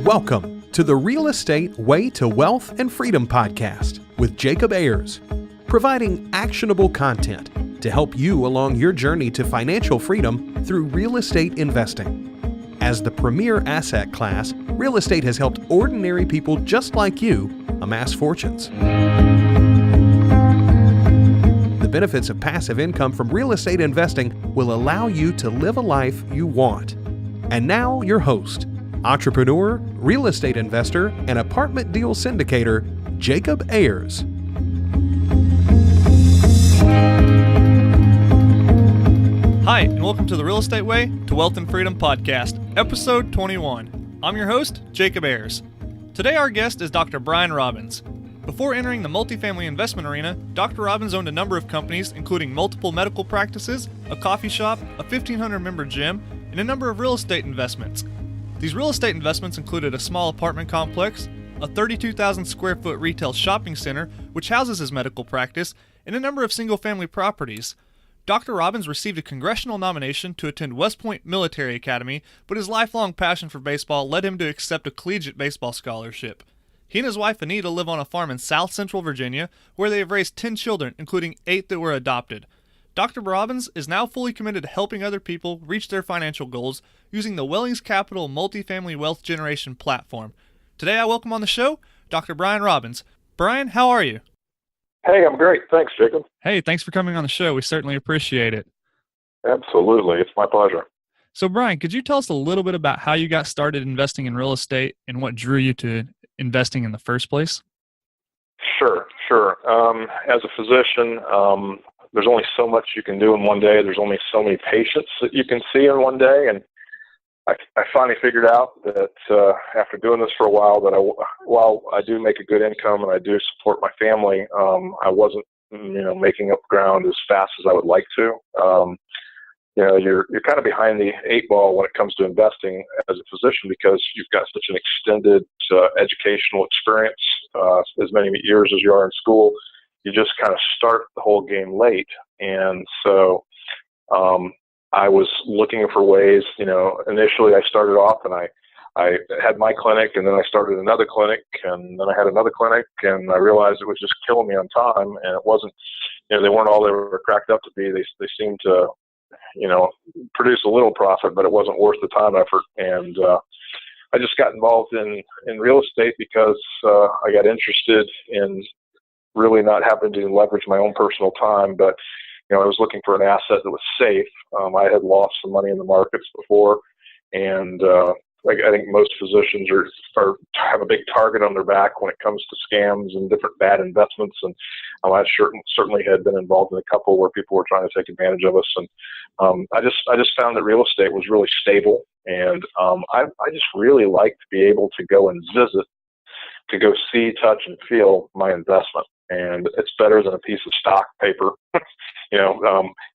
Welcome to the Real Estate Way to Wealth and Freedom podcast with Jacob Ayers, providing actionable content to help you along your journey to financial freedom through real estate investing. As the premier asset class, real estate has helped ordinary people just like you amass fortunes. The benefits of passive income from real estate investing will allow you to live a life you want. And now your host, entrepreneur, real estate investor, and apartment deal syndicator, Jacob Ayers. Hi, and welcome to the Real Estate Way to Wealth and Freedom podcast, episode 21. I'm your host, Jacob Ayers. Today our guest is Dr. Brian Robbins. Before entering the multifamily investment arena, Dr. Robbins owned a number of companies, including multiple medical practices, a coffee shop, a 1,500-member gym, and a number of real estate investments. These real estate investments included a small apartment complex, a 32,000 square foot retail shopping center, which houses his medical practice, and a number of single-family properties. Dr. Robbins received a congressional nomination to attend West Point Military Academy, but his lifelong passion for baseball led him to accept a collegiate baseball scholarship. He and his wife Anita live on a farm in South Central Virginia, where they have raised 10 children, including 8 that were adopted. Dr. Robbins is now fully committed to helping other people reach their financial goals using the Wellings Capital multifamily wealth generation platform. Today I welcome on the show Dr. Brian Robbins. Brian, how are you? Hey, I'm great. Thanks, Jacob. Hey, thanks for coming on the show. We certainly appreciate it. Absolutely. It's my pleasure. So, Brian, could you tell us a little bit about how you got started investing in real estate and what drew you to investing in the first place? Sure. As a physician, there's only so much you can do in one day. There's only so many patients that you can see in one day. And I finally figured out that after doing this for a while, that while I do make a good income and I do support my family, I wasn't, making up ground as fast as I would like to. You're kind of behind the 8 ball when it comes to investing as a physician because you've got such an extended educational experience, as many years as you are in school. You just kind of start the whole game late. And so I was looking for ways, initially I started off and I had my clinic and then I started another clinic and then I had another clinic and I realized it was just killing me on time and it wasn't, they weren't all they were cracked up to be. They seemed to, produce a little profit, but it wasn't worth the time effort. And I just got involved in real estate because I got interested in really not having to leverage my own personal time, but I was looking for an asset that was safe. I had lost some money in the markets before, and I think most physicians have a big target on their back when it comes to scams and different bad investments. And I certainly had been involved in a couple where people were trying to take advantage of us. And I just found that real estate was really stable, and I just really like to be able to go and visit, to go see, touch, and feel my investment. And it's better than a piece of stock paper, a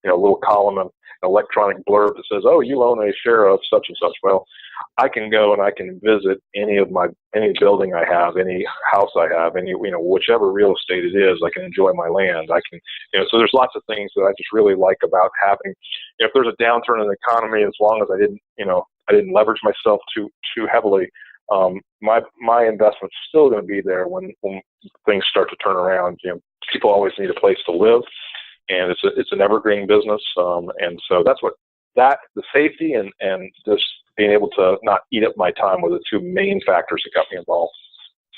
little column, an electronic blurb that says, "Oh, you own a share of such and such." Well, I can go and I can visit any building I have, any house I have, whichever real estate it is. I can enjoy my land. I can, so there's lots of things that I just really like about having. If there's a downturn in the economy, as long as I didn't leverage myself too heavily. My investment's still going to be there when things start to turn around. People always need a place to live, and it's an evergreen business. And so that's the safety and just being able to not eat up my time were the 2 main factors that got me involved.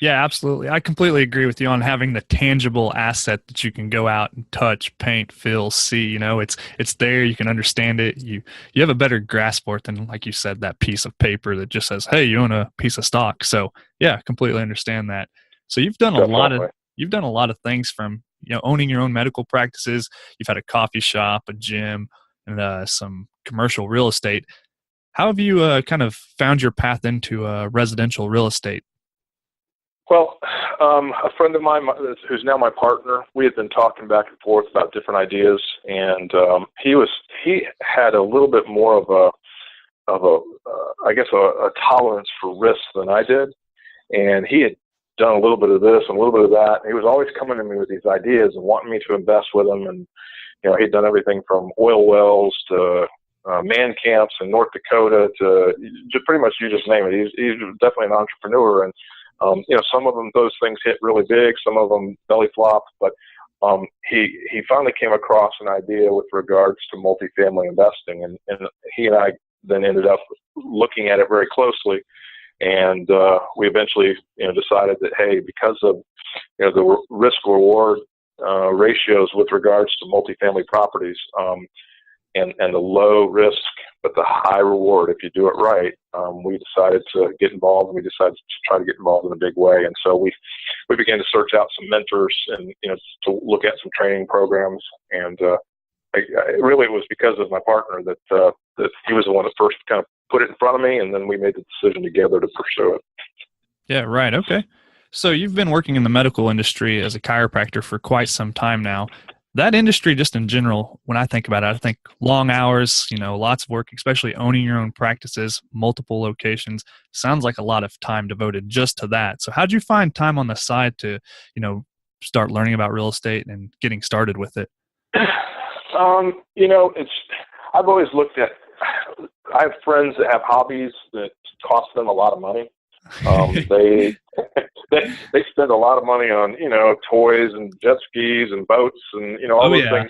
Yeah, absolutely. I completely agree with you on having the tangible asset that you can go out and touch, paint, feel, see. It's there. You can understand it. You have a better grasp for it than, like you said, that piece of paper that just says, "Hey, you own a piece of stock." So yeah, completely understand that. So you've done a lot of things from owning your own medical practices. You've had a coffee shop, a gym, and some commercial real estate. How have you kind of found your path into residential real estate? Well, a friend of mine who's now my partner, we had been talking back and forth about different ideas, and he had a little bit more of a tolerance for risk than I did, and he had done a little bit of this and a little bit of that. He was always coming to me with these ideas and wanting me to invest with him, and he'd done everything from oil wells to man camps in North Dakota to just pretty much you just name it. He's definitely an entrepreneur, and some of them those things hit really big, some of them belly flopped, but he finally came across an idea with regards to multifamily investing, and he and I then ended up looking at it very closely, and we eventually decided that, hey, because of the risk reward ratios with regards to multifamily properties, and the low risk but the high reward if you do it right, we decided to get involved, and we decided to try to get involved in a big way. And so we began to search out some mentors and to look at some training programs, and it was because of my partner that he was the one that first kind of put it in front of me, and then we made the decision together to pursue it. Yeah, right. Okay. So you've been working in the medical industry as a chiropractor for quite some time now. That industry, just in general, when I think about it, I think long hours, lots of work, especially owning your own practices, multiple locations, sounds like a lot of time devoted just to that. So how'd you find time on the side to, start learning about real estate and getting started with it? I've always looked at, I have friends that have hobbies that cost them a lot of money. They spend a lot of money on toys and jet skis and boats and all those things.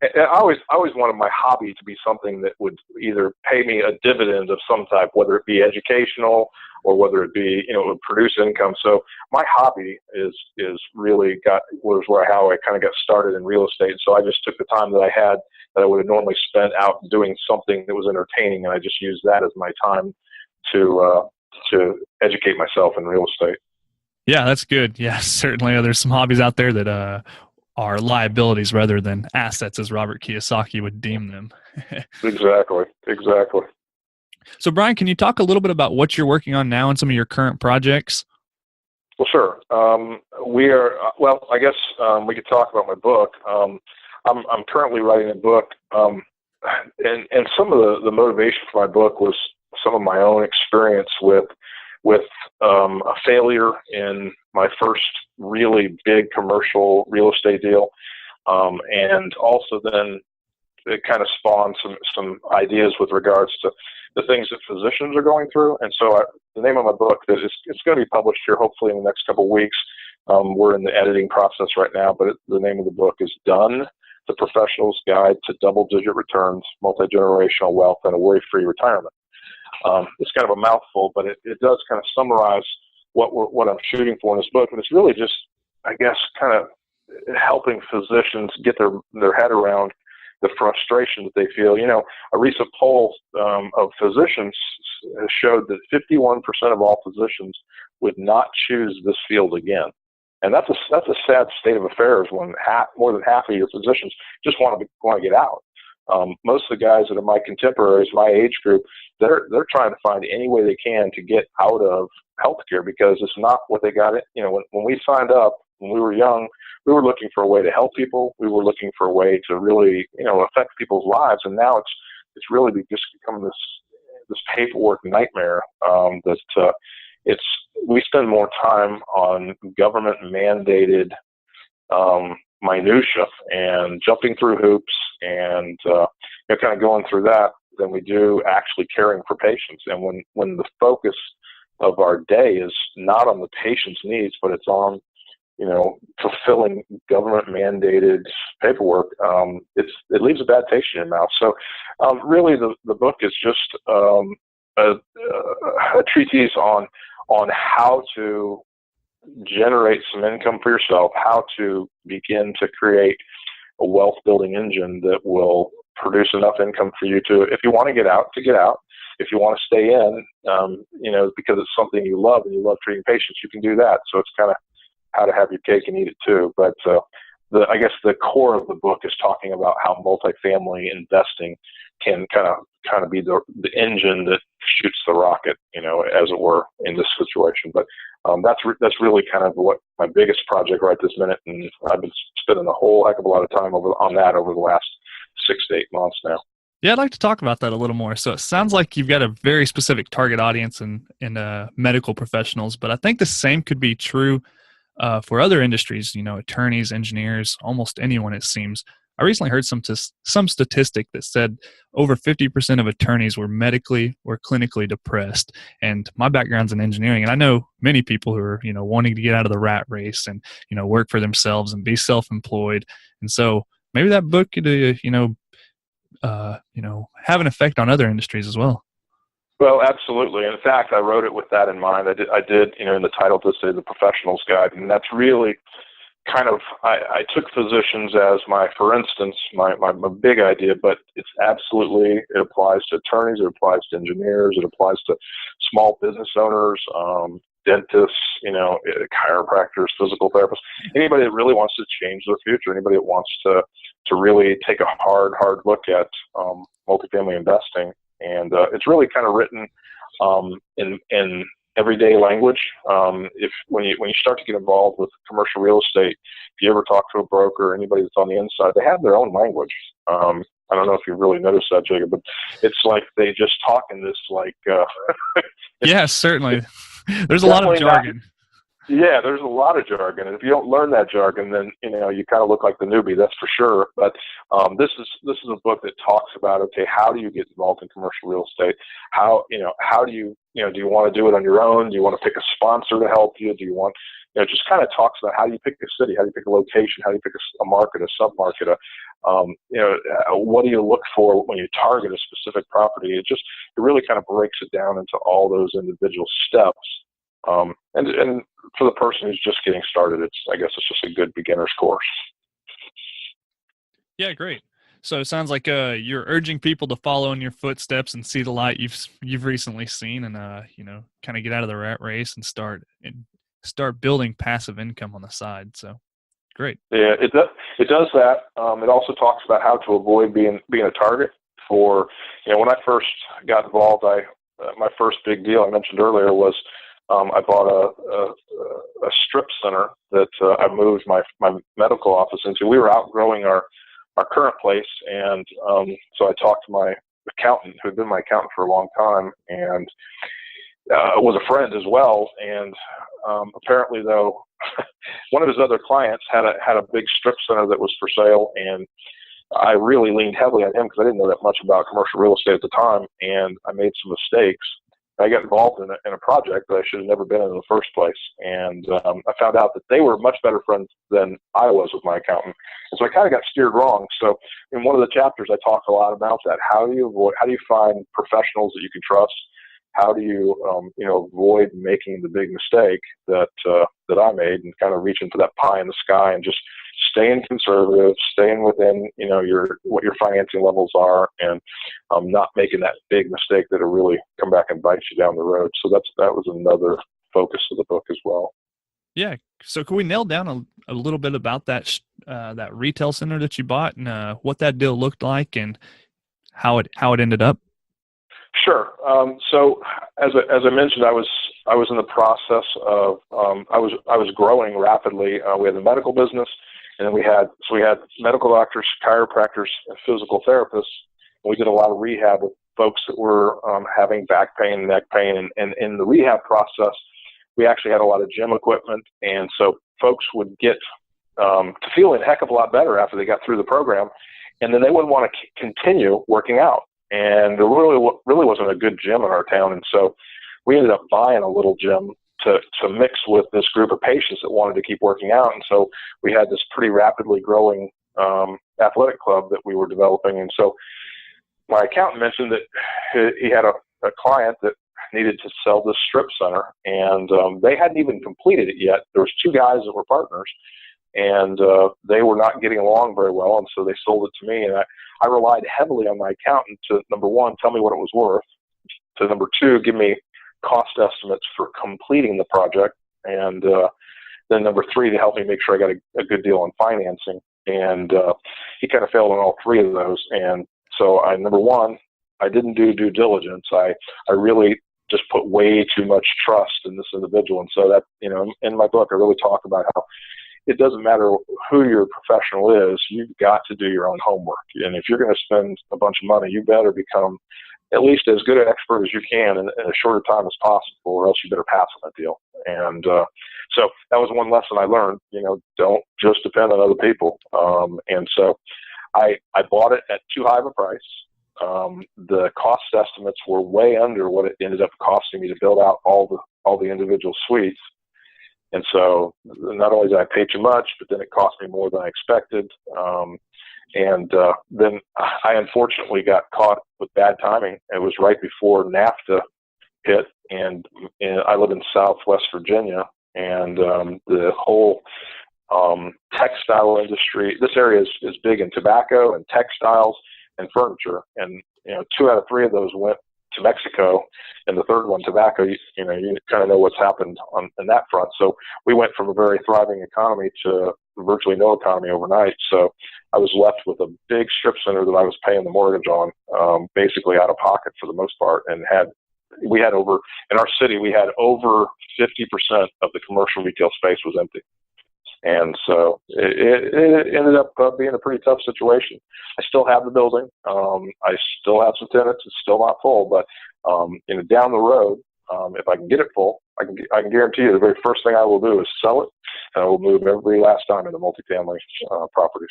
And I always wanted my hobby to be something that would either pay me a dividend of some type, whether it be educational or whether it be would produce income. So my hobby is really was how I kind of got started in real estate. So I just took the time that I had that I would have normally spent out doing something that was entertaining, and I just used that as my time to educate myself in real estate. Yeah, that's good. Yeah, certainly. There's some hobbies out there that are liabilities rather than assets, as Robert Kiyosaki would deem them. Exactly. So, Brian, can you talk a little bit about what you're working on now and some of your current projects? Well, sure. I guess we could talk about my book. I'm currently writing a book, and some of the motivation for my book was some of my own experience with a failure in my first really big commercial real estate deal, and also then it kind of spawned some ideas with regards to the things that physicians are going through. And so the name of my book, it's going to be published here hopefully in the next couple of weeks. We're in the editing process right now, but the name of the book is Done: The Professional's Guide to Double-Digit Returns, Multi-Generational Wealth, and a Worry-Free Retirement. It's kind of a mouthful, but it does kind of summarize what I'm shooting for in this book. And it's really just, I guess, kind of helping physicians get their head around the frustration that they feel. A recent poll of physicians showed that 51% of all physicians would not choose this field again. And that's a sad state of affairs when more than half of your physicians just want to get out. Most of the guys that are my contemporaries, my age group, they're trying to find any way they can to get out of healthcare because it's not what they got. When we signed up, when we were young, we were looking for a way to help people. We were looking for a way to really, affect people's lives. And now it's really just become this paperwork nightmare. We spend more time on government mandated minutia and jumping through hoops and kind of going through that than we do actually caring for patients. And when the focus of our day is not on the patient's needs, but it's on fulfilling government mandated paperwork, it leaves a bad taste in your mouth. So really the book is just a treatise on how to generate some income for yourself, how to begin to create a wealth building engine that will produce enough income for you to, if you want to get out, if you want to stay in, because it's something you love and you love treating patients, you can do that. So it's kind of how to have your cake and eat it too. But I guess the core of the book is talking about how multifamily investing can kind of be the engine that shoots the rocket, as it were, in this situation. But that's really kind of what my biggest project right this minute, and I've been spending a whole heck of a lot of time on that over the last 6 to 8 months now. Yeah, I'd like to talk about that a little more. So it sounds like you've got a very specific target audience in medical professionals, but I think the same could be true for other industries, attorneys, engineers, almost anyone, it seems. I recently heard some statistic that said over 50% of attorneys were medically or clinically depressed. And my background's in engineering, and I know many people who are, wanting to get out of the rat race and, work for themselves and be self-employed. And so maybe that book could, have an effect on other industries as well. Well, absolutely. In fact, I wrote it with that in mind. I did, in the title to say the professional's guide, and that's really kind of, I took physicians as for instance, my big idea, but it applies to attorneys, it applies to engineers, it applies to small business owners, dentists, chiropractors, physical therapists, anybody that really wants to change their future, anybody that wants to really take a hard look at multifamily investing. And it's really kind of written in everyday language. When you start to get involved with commercial real estate, if you ever talk to a broker or anybody that's on the inside, they have their own language. I don't know if you've really noticed that, Jacob, but it's like they just talk in this Yes, certainly. There's a lot of jargon. Yeah, there's a lot of jargon, and if you don't learn that jargon, then you kind of look like the newbie. That's for sure. But this is a book that talks about, okay, how do you get involved in commercial real estate? How do you do you want to do it on your own? Do you want to pick a sponsor to help you? Do you want just kind of talks about how do you pick a city, how do you pick a location, how do you pick a market, a sub-market, what do you look for when you target a specific property? It really kind of breaks it down into all those individual steps. And for the person who's just getting started, I guess it's just a good beginner's course. Yeah, great. So it sounds like you're urging people to follow in your footsteps and see the light you've recently seen, and kind of get out of the rat race and start building passive income on the side. So great. Yeah, it does that. It also talks about how to avoid being a target for. When I first got involved, my first big deal I mentioned earlier was. I bought a strip center that I moved my medical office into. We were outgrowing our current place, and so I talked to my accountant, who had been my accountant for a long time, and was a friend as well. And apparently, though, one of his other clients had a big strip center that was for sale, and I really leaned heavily on him because I didn't know that much about commercial real estate at the time, and I made some mistakes. I got involved in a project that I should have never been in the first place. And I found out that they were much better friends than I was with my accountant. And so I kind of got steered wrong. So in one of the chapters, I talk a lot about that. How do you find professionals that you can trust? How do you, avoid making the big mistake that I made and kind of reaching for that pie in the sky and just staying conservative, staying within, what your financing levels are, and not making that big mistake that'll really come back and bite you down the road. So that was another focus of the book as well. Yeah. So can we nail down a little bit about that retail center that you bought and what that deal looked like and how it ended up? Sure. So as I mentioned, I was in the process of I was growing rapidly. We had the medical business, and then we had medical doctors, chiropractors, and physical therapists. And we did a lot of rehab with folks that were having back pain, neck pain, and in the rehab process, we actually had a lot of gym equipment, and so folks would get to feel a heck of a lot better after they got through the program, and then they wouldn't want to continue working out. And there really wasn't a good gym in our town, and so we ended up buying a little gym to mix with this group of patients that wanted to keep working out. And so we had this pretty rapidly growing athletic club that we were developing. And so my accountant mentioned that he had a client that needed to sell this strip center, and they hadn't even completed it yet. There was two guys that were partners, and they were not getting along very well, and so they sold it to me. And I relied heavily on my accountant to, number one, tell me what it was worth, to number two, give me cost estimates for completing the project, and then number three, to help me make sure I got a good deal on financing. And he kind of failed on all three of those. And so number one, I didn't do due diligence. I really just put way too much trust in this individual. And so that, in my book, I really talk about how it doesn't matter who your professional is, you've got to do your own homework. And if you're going to spend a bunch of money, you better become at least as good an expert as you can in a shorter time as possible, or else you better pass on that deal. And so that was one lesson I learned, don't just depend on other people. And so I bought it at too high of a price. The cost estimates were way under what it ended up costing me to build out all the individual suites. And so not only did I pay too much, but then it cost me more than I expected. Then I unfortunately got caught with bad timing. It was right before NAFTA hit, and I live in Southwest Virginia, and the whole textile industry. This area is big in tobacco and textiles and furniture, and 2 out of 3 of those went to Mexico, and the third one, tobacco. You kind of know what's happened on that front. So we went from a very thriving economy to virtually no economy overnight. So I was left with a big strip center that I was paying the mortgage on, basically out of pocket for the most part, and we had over in our city, we had over 50% of the commercial retail space was empty. And so it ended up being a pretty tough situation. I still have the building. I still have some tenants. It's still not full, but down the road, if I can get it full, I can guarantee you the very first thing I will do is sell it, and I will move every last time into multifamily properties.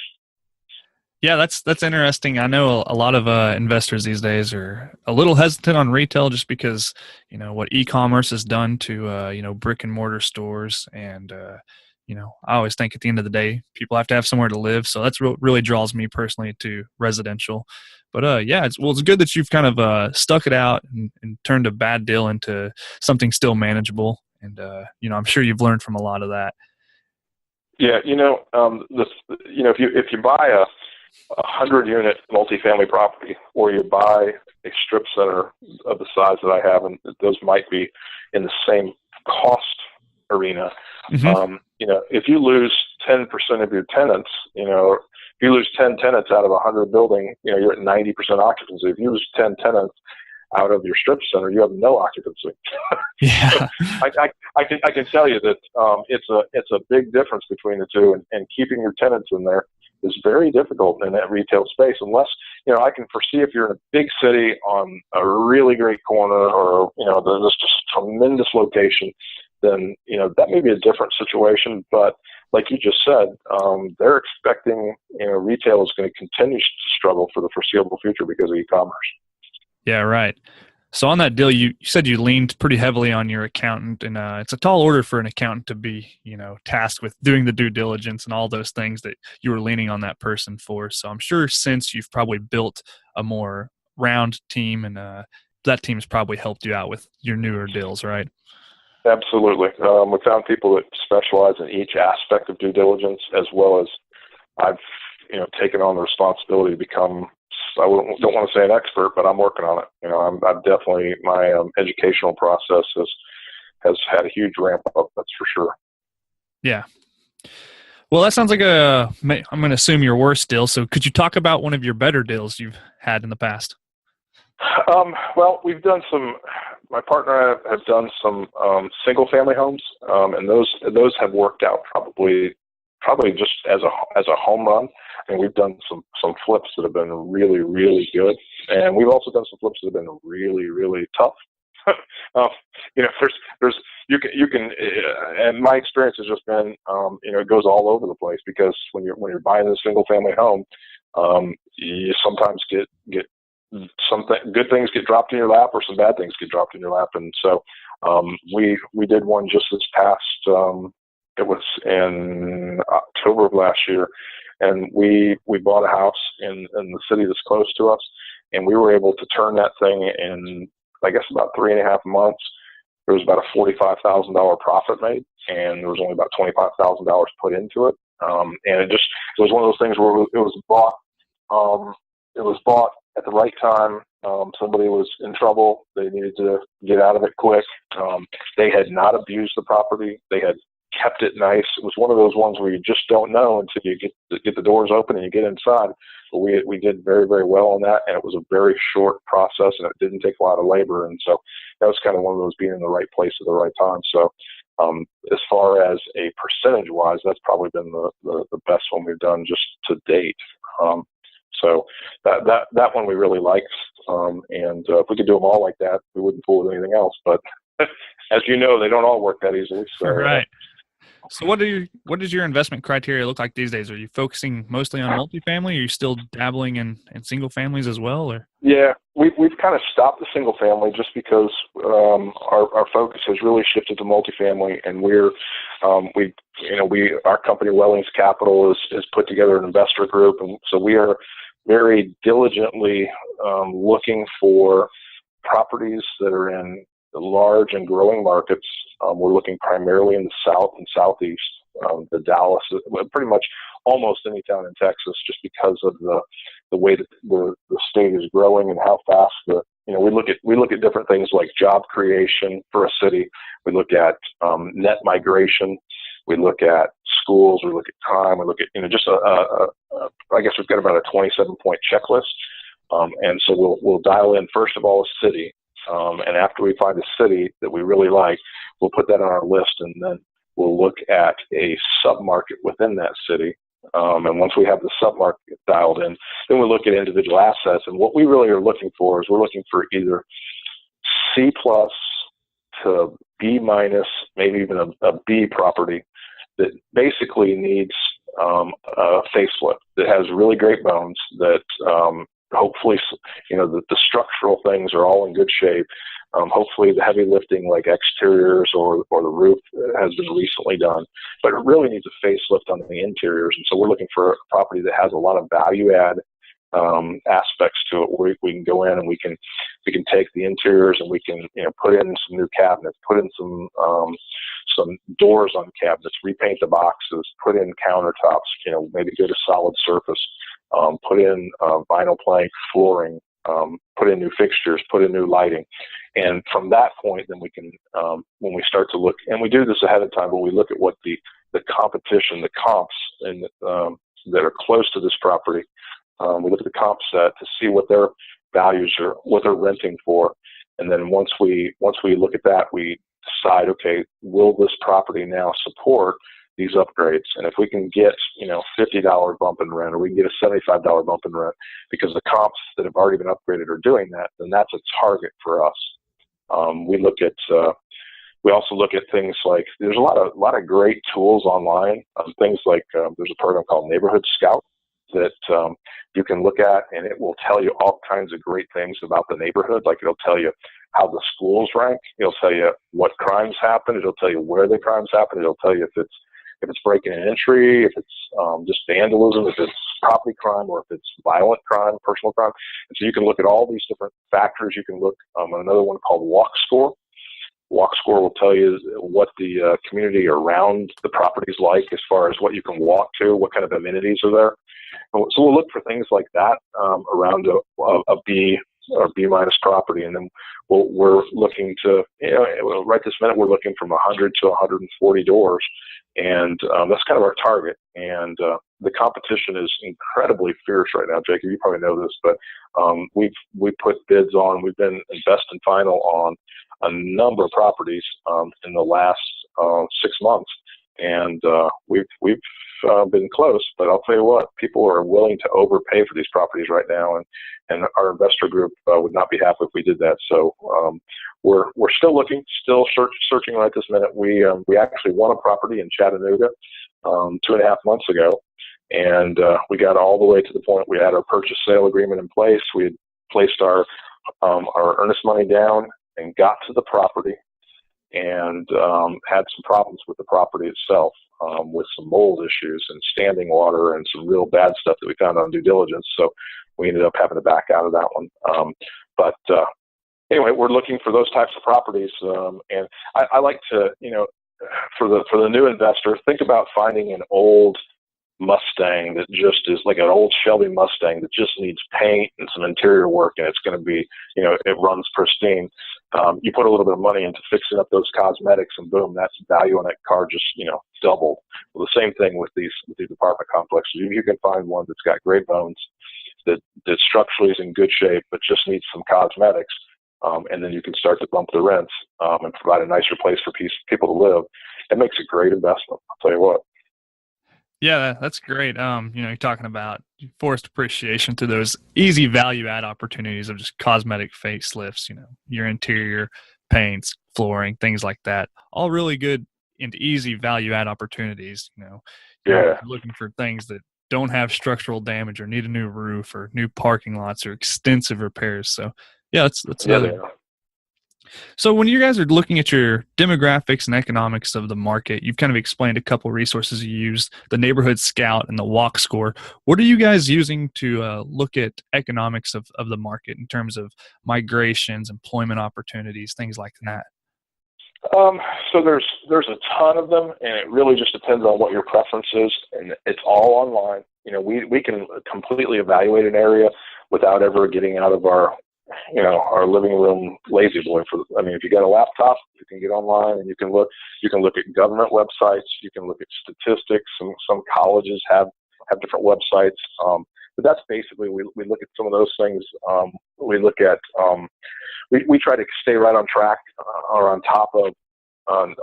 Yeah, that's interesting. I know a lot of investors these days are a little hesitant on retail just because what e-commerce has done to brick and mortar stores, and I always think at the end of the day, people have to have somewhere to live. So that's what really draws me personally to residential. But it's good that you've kind of stuck it out and turned a bad deal into something still manageable. And I'm sure you've learned from a lot of that. Yeah, if you buy a 100-unit multifamily property, or you buy a strip center of the size that I have, and those might be in the same cost arena. Mm-hmm. If you lose 10% of your tenants, if you lose 10 tenants out of a 100 building, you're at 90% occupancy. If you lose 10 tenants out of your strip center, you have no occupancy. Yeah. I can tell you that it's a big difference between the two, and keeping your tenants in there is very difficult in that retail space, unless, I can foresee if you're in a big city on a really great corner, or, there's just tremendous location, then, that may be a different situation. But like you just said, they're expecting, retail is going to continue to struggle for the foreseeable future because of e-commerce. Yeah, right. So on that deal, you said you leaned pretty heavily on your accountant, and it's a tall order for an accountant to be, tasked with doing the due diligence and all those things that you were leaning on that person for. So I'm sure since you've probably built a more round team, and that team's probably helped you out with your newer deals, right? Absolutely. We found people that specialize in each aspect of due diligence, as well as I've, taken on the responsibility to become, I don't want to say an expert, but I'm working on it. I'm definitely, my educational process has had a huge ramp up. That's for sure. Yeah. Well, that sounds like I'm going to assume your worst deal. So could you talk about one of your better deals you've had in the past? Well, we've done my partner and I have done some single family homes, and those have worked out probably just as a home run. And we've done some flips that have been really, really good. And we've also done some flips that have been really, really tough. You can, and my experience has just been, it goes all over the place, because when you're buying a single family home, you sometimes get good things get dropped in your lap, or some bad things get dropped in your lap. And so, we did one just this past, it was in October of last year, and we bought a house in the city that's close to us, and we were able to turn that thing in, I guess, about 3.5 months. There was about a $45,000 profit made, and there was only about $25,000 put into it. And it was one of those things where it was bought at the right time. Somebody was in trouble. They needed to get out of it quick. They had not abused the property. They had kept it nice. It was one of those ones where you just don't know until you get the doors open and you get inside. But we did very, very well on that, and it was a very short process, and it didn't take a lot of labor. And so that was kind of one of those being in the right place at the right time. So as far as a percentage-wise, that's probably been the best one we've done just to date. So that one we really liked. And if we could do them all like that, we wouldn't fool with anything else. But as you know, they don't all work that easily. So, right. So what does your investment criteria look like these days? Are you focusing mostly on multifamily? Are you still dabbling in single families as well? Or Yeah, we've kind of stopped the single family just because our focus has really shifted to multifamily, and our company Wellings Capital is put together an investor group, and so we are very diligently looking for properties that are in the large and growing markets. We're looking primarily in the South and Southeast, the Dallas, pretty much almost any town in Texas, just because of the way that the state is growing and how fast we look at different things like job creation for a city. We look at net migration. We look at schools. We look at crime. We look at I guess we've got about a 27-point checklist, and so we'll dial in first of all a city, and after we find a city that we really like, we'll put that on our list, and then we'll look at a sub-market within that city. And once we have the sub-market dialed in, then we look at individual assets. And what we really are looking for is we're looking for either C plus to B minus, maybe even a B property that basically needs a facelift, that has really great bones, that hopefully, the structural things are all in good shape. Hopefully the heavy lifting like exteriors or the roof has been recently done, but it really needs a facelift on the interiors. And so we're looking for a property that has a lot of value add aspects to it, where we can go in and we can take the interiors and we can put in some new cabinets, put in some doors on cabinets, repaint the boxes, put in countertops, maybe get a solid surface, put in vinyl plank flooring, put in new fixtures, put in new lighting. And from that point, then we can, when we start to look, and we do this ahead of time, but we look at what the competition, the comps, and that are close to this property. We look at the comp set to see what their values are, what they're renting for. And then once we look at that, we decide, okay, will this property now support these upgrades? And if we can get, $50 bump in rent, or we can get a $75 bump in rent because the comps that have already been upgraded are doing that, then that's a target for us. We also look at things like, there's a lot of great tools online, things like there's a program called Neighborhood Scout that you can look at, and it will tell you all kinds of great things about the neighborhood. Like, it'll tell you how the schools rank. It'll tell you what crimes happen. It'll tell you where the crimes happen. It'll tell you if it's breaking and entry, if it's just vandalism, if it's property crime, or if it's violent crime, personal crime. And so you can look at all these different factors. You can look at another one called Walk Score. Walk Score will tell you what the community around the property is like, as far as what you can walk to, what kind of amenities are there. So we'll look for things like that around a B or B minus property, and then we're looking to, right this minute, we're looking from 100 to 140 doors, and that's kind of our target. And the competition is incredibly fierce right now, Jacob. You probably know this, but we've put bids on. We've been in best and final on a number of properties in the last 6 months, and we've been close. But I'll tell you what, people are willing to overpay for these properties right now, and our investor group would not be happy if we did that. So we're still looking, still searching right this minute. We actually won a property in Chattanooga 2.5 months ago, and we got all the way to the point we had our purchase sale agreement in place. We had placed our earnest money down and got to the property, and had some problems with the property itself, with some mold issues and standing water and some real bad stuff that we found on due diligence. So we ended up having to back out of that one. But anyway, we're looking for those types of properties. And I like to, for the new investor, think about finding an old Mustang that just is like an old Shelby Mustang that just needs paint and some interior work, and it's going to be, it runs pristine. You put a little bit of money into fixing up those cosmetics, and boom, that's value on that car just, doubled. Well, the same thing with these apartment complexes. You can find one that's got great bones, that structurally is in good shape, but just needs some cosmetics, and then you can start to bump the rents and provide a nicer place for people to live. It makes a great investment, I'll tell you what. Yeah, that's great. You're talking about forced appreciation to those easy value add opportunities of just cosmetic facelifts, your interior paints, flooring, things like that. All really good into easy value add opportunities. Yeah. You're looking for things that don't have structural damage or need a new roof or new parking lots or extensive repairs. So yeah, that's Yeah, another. they are. So when you guys are looking at your demographics and economics of the market, you've kind of explained a couple resources you use, the Neighborhood Scout and the Walk Score. What are you guys using to look at economics of the market in terms of migrations, employment opportunities, things like that? So there's a ton of them, and it really just depends on what your preference is, and it's all online. We can completely evaluate an area without ever getting out of our living room lazy boy. If you got a laptop, you can get online and you can look at government websites, you can look at statistics, and some colleges have different websites. But that's basically, we look at some of those things. We look at, we try to stay right on track or on top of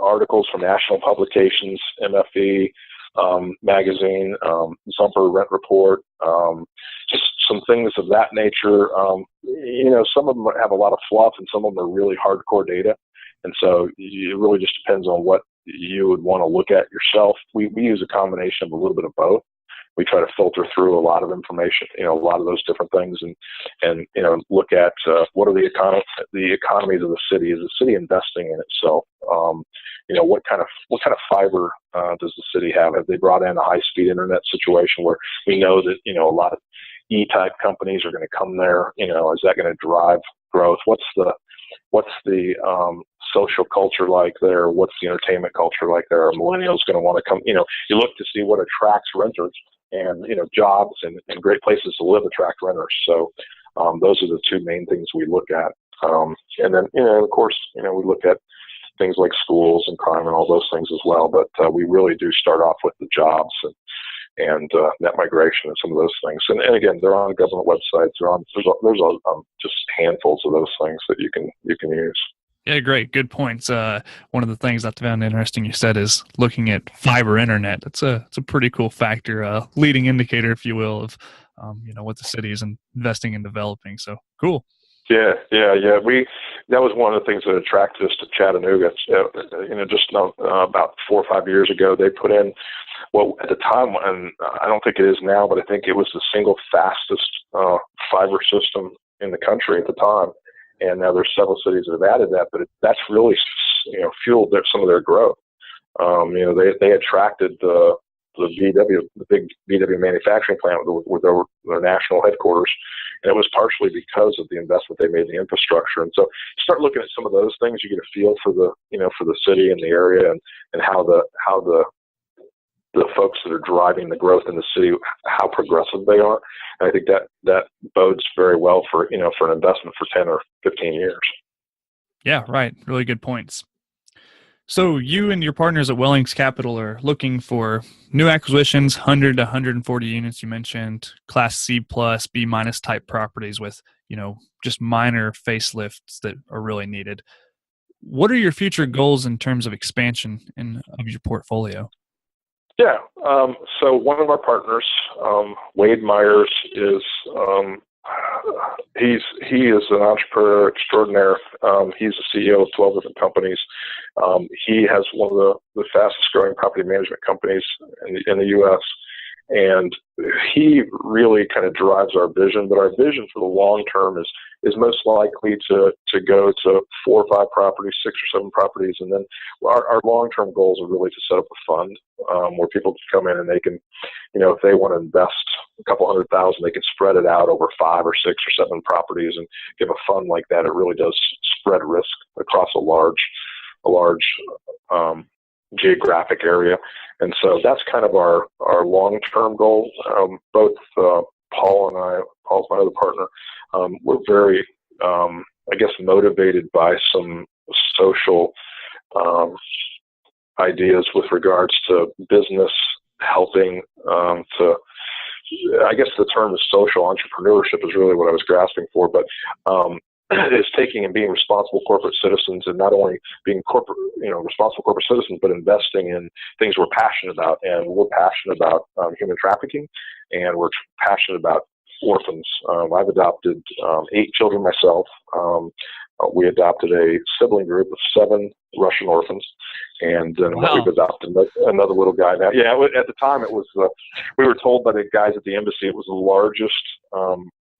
articles from national publications, MFE, magazine, Zumper Rent Report, just some things of that nature. Some of them have a lot of fluff and some of them are really hardcore data. And so it really just depends on what you would want to look at yourself. We use a combination of a little bit of both. We try to filter through a lot of information, a lot of those different things, and look at what are the economies of the city. Is the city investing in itself? What kind of fiber does the city have? Have they brought in a high-speed internet situation where we know that a lot of E-type companies are going to come there? Is that going to drive growth? What's the social culture like there? What's the entertainment culture like there? Are millennials going to want to come? You look to see what attracts renters, and jobs and great places to live attract renters. So those are the two main things we look at. And then of course we look at things like schools and crime and all those things as well. But we really do start off with the jobs and net migration and some of those things. And again, they're on government websites. There's just handfuls of those things that you can use. Yeah, great. Good points. One of the things I found interesting you said is looking at fiber internet. It's a pretty cool factor, leading indicator, if you will, of what the city is investing in developing. So cool. Yeah. That was one of the things that attracted us to Chattanooga. Just about 4 or 5 years ago, they put in at the time, and I don't think it is now, but I think it was the single fastest fiber system in the country at the time. And now there's several cities that have added that, but that's really fueled some of their growth. They attracted the big VW manufacturing plant with their national headquarters, and it was partially because of the investment they made in the infrastructure. And so you start looking at some of those things, you get a feel for the city and the area, and how the folks that are driving the growth in the city, how progressive they are. And I think that bodes very well for an investment for 10 or 15 years. Yeah, right. Really good points. So you and your partners at Wellings Capital are looking for new acquisitions, 100 to 140 units. You mentioned Class C plus, B minus type properties with, just minor facelifts that are really needed. What are your future goals in terms of expansion of your portfolio? Yeah. So one of our partners, Wade Myers, is he is an entrepreneur extraordinaire. He's the CEO of 12 different companies. He has one of the fastest growing property management companies in the U.S. And he really kind of drives our vision. But our vision for the long term is most likely to go to 4 or 5 properties, 6 or 7 properties, and then our long term goals are really to set up a fund where people can come in and they can, if they want to invest a couple $100,000, they can spread it out over 5 or 6 or 7 properties and give a fund like that. It really does spread risk across a large geographic area. And so that's kind of our long-term goal. Both Paul and I, Paul's my other partner, we're very, motivated by some social ideas with regards to business helping I guess the term is social entrepreneurship is really what I was grasping for, but it's taking and being responsible corporate citizens, and not only being responsible corporate citizens, but investing in things we're passionate about. And we're passionate about human trafficking, and we're passionate about orphans. I've adopted 8 children myself. we adopted a sibling group of 7 Russian orphans, and then Wow. we've adopted another little guy now. Yeah, at the time it was, we were told by the guys at the embassy it was the largest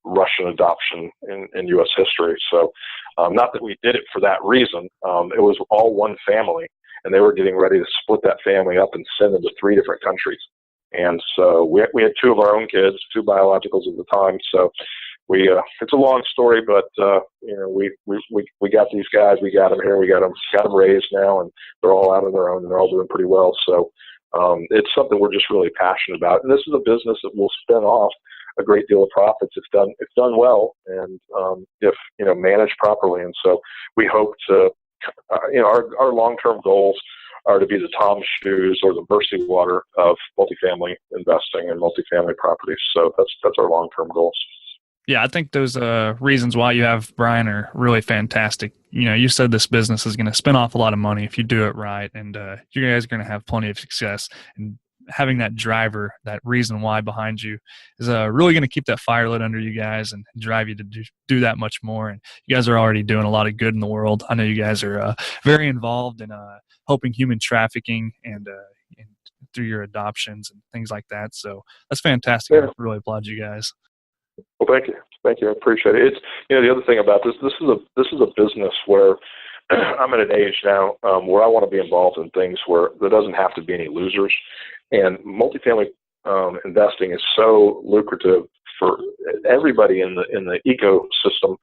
Russian adoption in U.S. history. So not that we did it for that reason. It was all one family, and they were getting ready to split that family up and send them to 3 different countries. And so we had 2 of our own kids, 2 biologicals at the time. So it's a long story, but we got these guys, we got them here, we got them raised now, and they're all out on their own, and they're all doing pretty well. So it's something we're just really passionate about, and this is a business that will spin off a great deal of profits if done well, and if managed properly. And so we hope to, our long-term goals are to be the Tom Shoes or the Mercy Water of multifamily investing and multifamily properties. So that's our long-term goals. Yeah, I think those reasons why you have Brian are really fantastic. You said this business is going to spin off a lot of money if you do it right, and you guys are going to have plenty of success. And having that driver, that reason why behind you, is really going to keep that fire lit under you guys and drive you to do that much more. And you guys are already doing a lot of good in the world. I know you guys are very involved in helping human trafficking and through your adoptions and things like that. So that's fantastic. Yeah. I really applaud you guys. Well, thank you. I appreciate it. It's the other thing about this is a business where I'm at an age now where I want to be involved in things where there doesn't have to be any losers, and multifamily investing is so lucrative for everybody in the ecosystem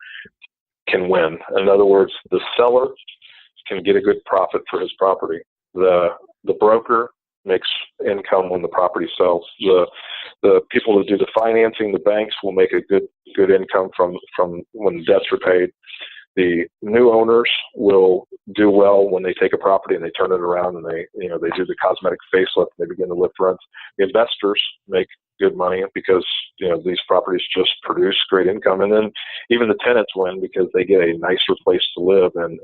can win. In other words, the seller can get a good profit for his property. The broker makes income when the property sells. The people that do the financing, the banks, will make a good income from when the debts are paid. The new owners will do well when they take a property and they turn it around and they do the cosmetic facelift and they begin to lift rents. The investors make good money because these properties just produce great income, and then even the tenants win because they get a nicer place to live, and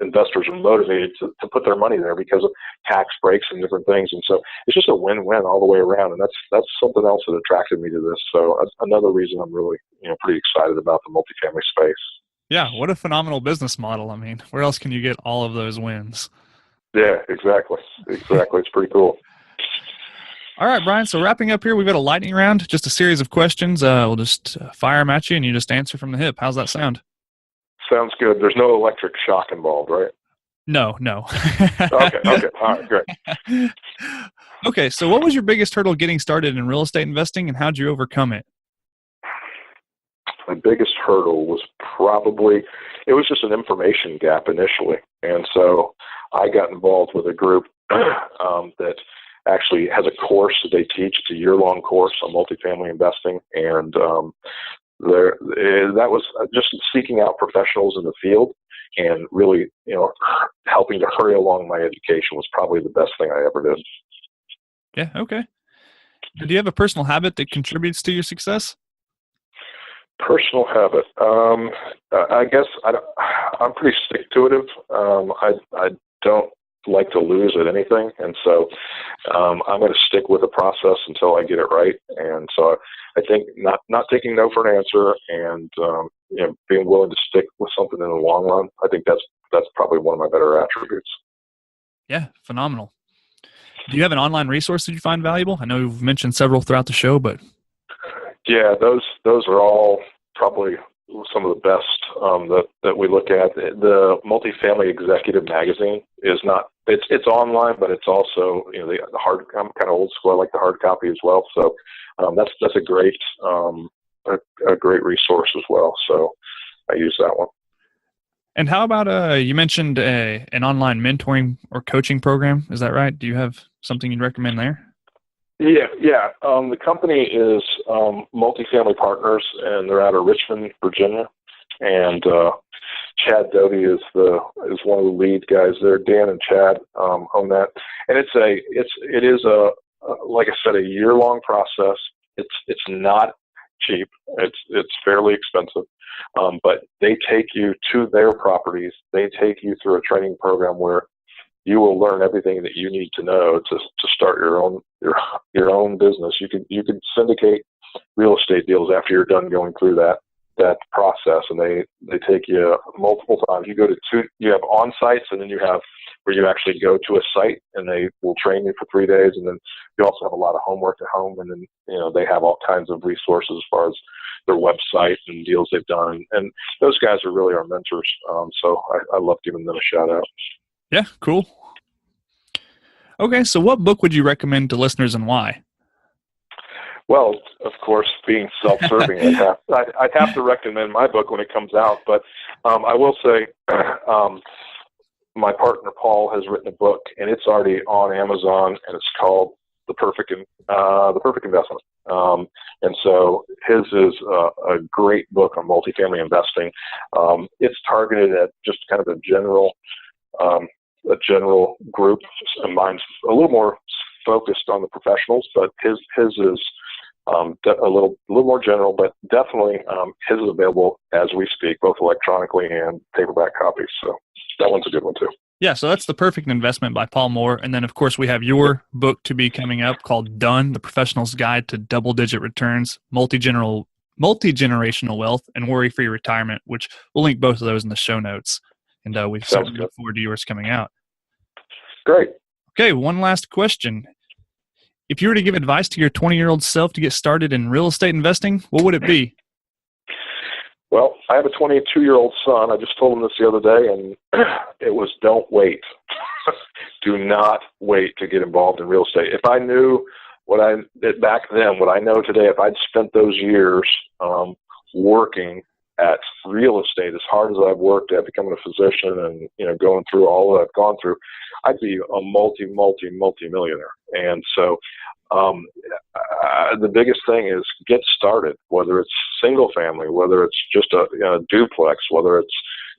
investors are motivated to put their money there because of tax breaks and different things. And so it's just a win-win all the way around, and that's something else that attracted me to this. So another reason I'm really pretty excited about the multifamily space. Yeah, what a phenomenal business model. I mean, where else can you get all of those wins? Yeah, exactly. It's pretty cool. All right, Brian, so wrapping up here, we've got a lightning round, just a series of questions. We'll just fire them at you, and you just answer from the hip. How's that sound? Sounds good. There's no electric shock involved, right? No. Okay. All right, great. Okay, so what was your biggest hurdle getting started in real estate investing, and how'd you overcome it? My biggest hurdle was it was just an information gap initially. And so I got involved with a group that actually has a course that they teach. It's a year-long course on multifamily investing. And that was just seeking out professionals in the field and really, helping to hurry along my education was probably the best thing I ever did. Yeah, okay. Do you have a personal habit that contributes to your success? Personal habit. I guess I'm pretty stick-to-itive. I don't like to lose at anything, and so I'm going to stick with the process until I get it right. And so I think not taking no for an answer, and being willing to stick with something in the long run. I think that's probably one of my better attributes. Yeah, phenomenal. Do you have an online resource that you find valuable? I know you've mentioned several throughout the show, but yeah, those are all probably some of the best that we look at. The Multifamily Executive magazine is not. It's online, but it's also the hard. I'm kind of old school. I like the hard copy as well. So that's a great great resource as well. So I use that one. And how about you mentioned an online mentoring or coaching program? Is that right? Do you have something you'd recommend there? Yeah. The company is Multifamily Partners, and they're out of Richmond, Virginia. And Chad Doty is one of the lead guys there. Dan and Chad own that, and it is like I said, a year-long process. It's not cheap. It's fairly expensive, but they take you to their properties. They take you through a training program where you will learn everything that you need to know to start your own business. You can syndicate real estate deals after you're done going through that. that process, and they take you multiple times. You have on sites, and then you have where you actually go to a site, and they will train you for 3 days, and then you also have a lot of homework at home, and then they have all kinds of resources as far as their website and deals they've done, and those guys are really our mentors. So I love giving them a shout out. Yeah, cool. Okay, so what book would you recommend to listeners and why? Well, of course, being self-serving, I'd have to recommend my book when it comes out. But I will say, my partner Paul has written a book, and it's already on Amazon, and it's called The Perfect Investment. And so his is a great book on multifamily investing. It's targeted at just kind of a general group, and mine's a little more focused on the professionals, but his is a little more general, but definitely his is available as we speak, both electronically and paperback copies. So that one's a good one too. Yeah, so that's The Perfect Investment by Paul Moore. And then, of course, we have your book to be coming up called Done, The Professional's Guide to Double-Digit Returns, Multi-Generational Wealth, and Worry-Free Retirement, which we'll link both of those in the show notes. And we certainly look forward to yours coming out. Great. Okay, one last question. If you were to give advice to your 20-year-old self to get started in real estate investing, what would it be? Well, I have a 22-year-old son. I just told him this the other day, and it was don't wait. Do not wait to get involved in real estate. If I knew back then, what I know today, if I'd spent those years working at real estate as hard as I've worked at becoming a physician and going through all that I've gone through, I'd be a multi-millionaire. And so the biggest thing is get started, whether it's single family, whether it's just a duplex, whether it's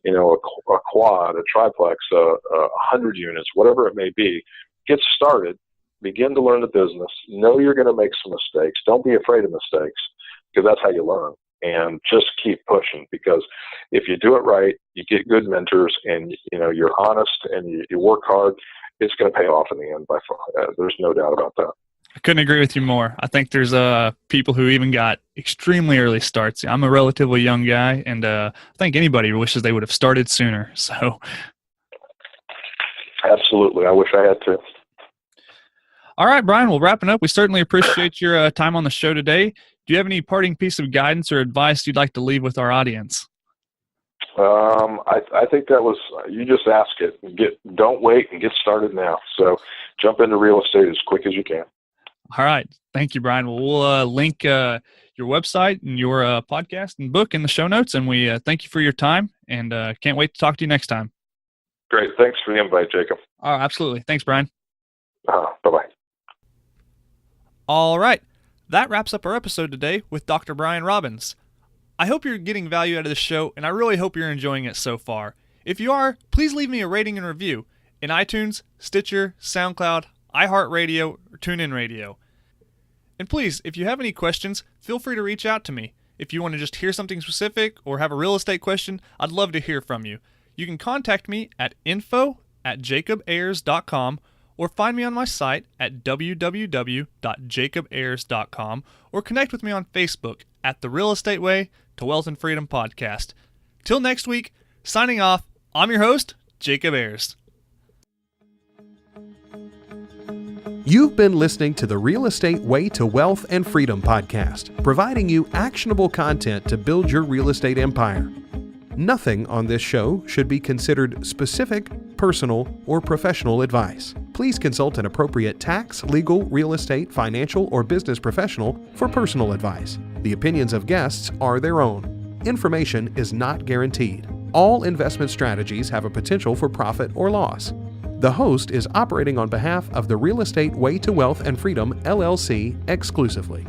a quad, a triplex, 100 units, whatever it may be. Get started, begin to learn the business, know you're going to make some mistakes. Don't be afraid of mistakes, because that's how you learn. And just keep pushing, because if you do it right, you get good mentors, and you're honest, and you work hard, it's going to pay off in the end by far. There's no doubt about that. I couldn't agree with you more. I think there's people who even got extremely early starts. I'm a relatively young guy, and I think anybody wishes they would have started sooner. So, absolutely, I wish I had to. All right, Brian, well, wrapping up, we certainly appreciate your time on the show today. Do you have any parting piece of guidance or advice you'd like to leave with our audience? I think that was, you just ask it. Don't wait and get started now. So jump into real estate as quick as you can. All right. Thank you, Brian. Well, we'll link your website and your podcast and book in the show notes. And we thank you for your time, and can't wait to talk to you next time. Great. Thanks for the invite, Jacob. Oh, absolutely. Thanks, Brian. Bye-bye. All right. That wraps up our episode today with Dr. Brian Robbins. I hope you're getting value out of this show, and I really hope you're enjoying it so far. If you are, please leave me a rating and review in iTunes, Stitcher, SoundCloud, iHeartRadio, or TuneIn Radio. And please, if you have any questions, feel free to reach out to me. If you want to just hear something specific or have a real estate question, I'd love to hear from you. You can contact me at info@jacobayers.com or find me on my site at www.jacobayers.com or connect with me on Facebook at The Real Estate Way to Wealth and Freedom Podcast. Till next week, signing off, I'm your host, Jacob Ayers. You've been listening to the Real Estate Way to Wealth and Freedom podcast, providing you actionable content to build your real estate empire. Nothing on this show should be considered specific, personal, or professional advice. Please consult an appropriate tax, legal, real estate, financial, or business professional for personal advice. The opinions of guests are their own. Information is not guaranteed. All investment strategies have a potential for profit or loss. The host is operating on behalf of the Real Estate Way to Wealth and Freedom, LLC, exclusively.